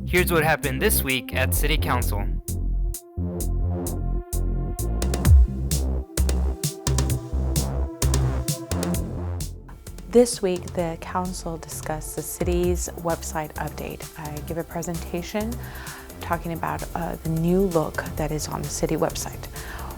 Here's what happened this week at City Council. This week, the council discussed the city's website update. I give a presentation talking about the new look that is on the city website.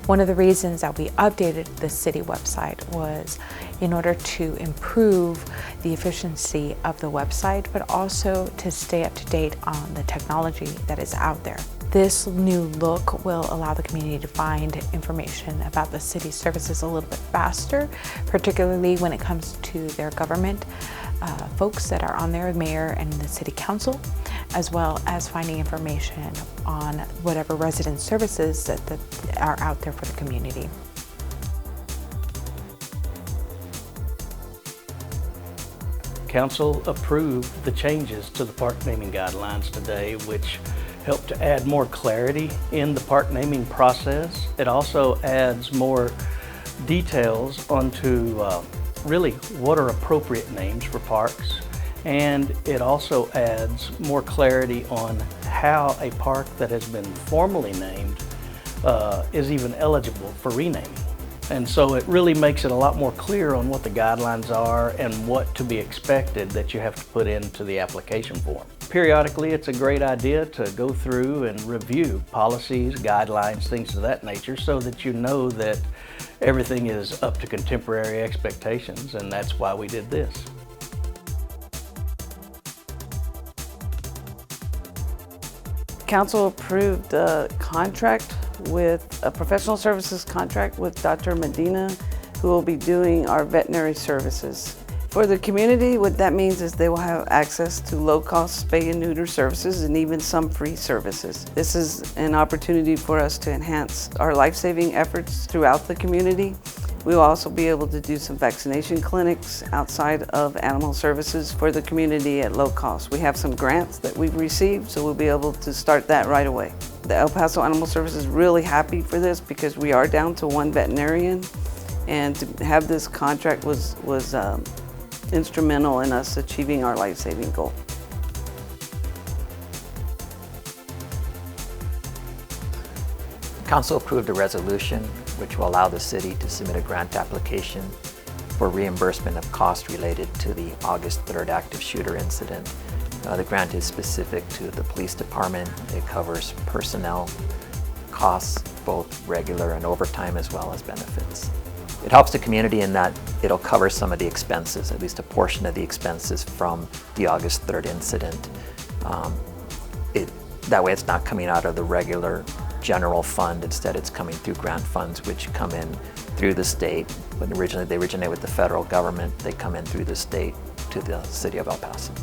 One of the reasons that we updated the city website was in order to improve the efficiency of the website, but also to stay up to date on the technology that is out there. This new look will allow the community to find information about the city's services a little bit faster, particularly when it comes to their government folks that are on there, the mayor and the city council, as well as finding information on whatever resident services that are out there for the community. Council approved the changes to the park naming guidelines today, which help to add more clarity in the park naming process. It also adds more details onto really what are appropriate names for parks, and it also adds more clarity on how a park that has been formally named is even eligible for renaming. And so it really makes it a lot more clear on what the guidelines are and what to be expected that you have to put into the application form. Periodically, it's a great idea to go through and review policies, guidelines, things of that nature, so that you know that everything is up to contemporary expectations, and that's why we did this. Council approved a contract with a professional services contract with Dr. Medina, who will be doing our veterinary services. For the community, what that means is they will have access to low-cost spay and neuter services and even some free services. This is an opportunity for us to enhance our life-saving efforts throughout the community. We will also be able to do some vaccination clinics outside of animal services for the community at low cost. We have some grants that we've received, so we'll be able to start that right away. The El Paso Animal Service is really happy for this because we are down to one veterinarian, and to have this contract was instrumental in us achieving our life-saving goal. Council approved a resolution which will allow the city to submit a grant application for reimbursement of costs related to the August 3rd active shooter incident. The grant is specific to the police department. It covers personnel costs, both regular and overtime, as well as benefits. It helps the community in that it'll cover some of the expenses, at least a portion of the expenses from the August 3rd incident. That way it's not coming out of the regular general fund. Instead, it's coming through grant funds, which come in through the state. When originally they originate with the federal government, they come in through the state to the city of El Paso.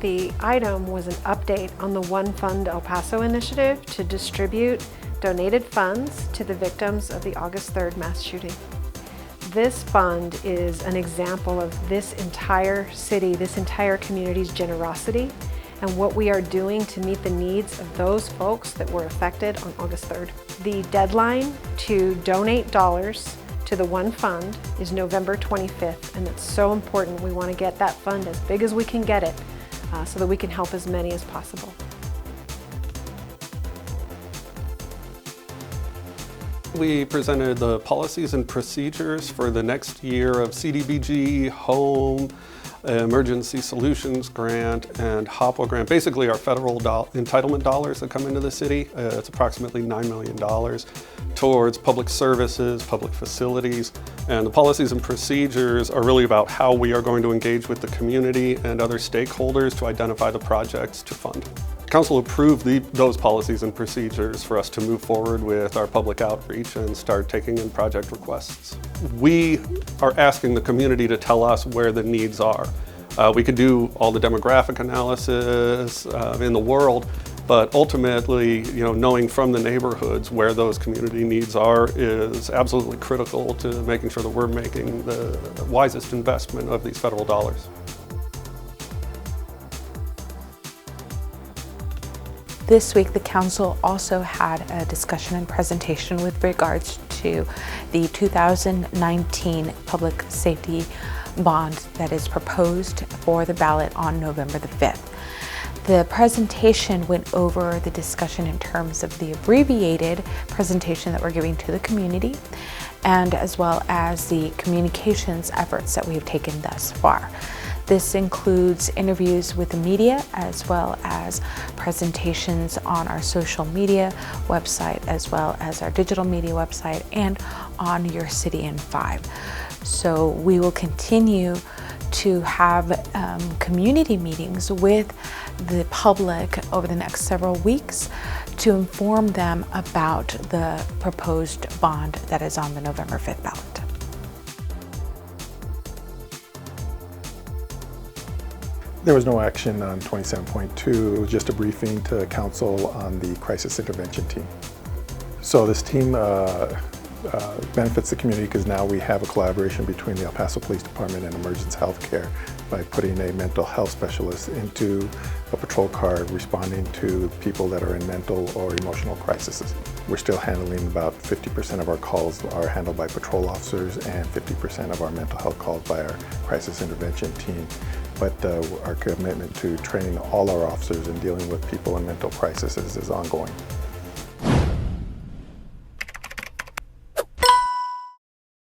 The item was an update on the One Fund El Paso initiative to distribute donated funds to the victims of the August 3rd mass shooting. This fund is an example of this entire city, this entire community's generosity, and what we are doing to meet the needs of those folks that were affected on August 3rd. The deadline to donate dollars to the One Fund is November 25th, and it's so important. We want to get that fund as big as we can get it so that we can help as many as possible. We presented the policies and procedures for the next year of CDBG, Home, Emergency Solutions Grant, and HOPWA Grant. Basically our federal entitlement dollars that come into the city. It's approximately $9 million towards public services, public facilities. And the policies and procedures are really about how we are going to engage with the community and other stakeholders to identify the projects to fund. Council approved those policies and procedures for us to move forward with our public outreach and start taking in project requests. We are asking the community to tell us where the needs are. We could do all the demographic analysis in the world, but ultimately, knowing from the neighborhoods where those community needs are is absolutely critical to making sure that we're making the wisest investment of these federal dollars. This week, the council also had a discussion and presentation with regards to the 2019 public safety bond that is proposed for the ballot on November the 5th. The presentation went over the discussion in terms of the abbreviated presentation that we're giving to the community, and as well as the communications efforts that we have taken thus far. This includes interviews with the media, as well as presentations on our social media website, as well as our digital media website, and on Your City in 5. So we will continue to have community meetings with the public over the next several weeks to inform them about the proposed bond that is on the November 5th ballot. There was no action on 27.2. It was just a briefing to council on the crisis intervention team. So this team benefits the community because now we have a collaboration between the El Paso Police Department and Emergency Healthcare by putting a mental health specialist into a patrol car responding to people that are in mental or emotional crises. We're still handling about 50% of our calls are handled by patrol officers and 50% of our mental health calls by our crisis intervention team. But our commitment to training all our officers and dealing with people in mental crises is ongoing.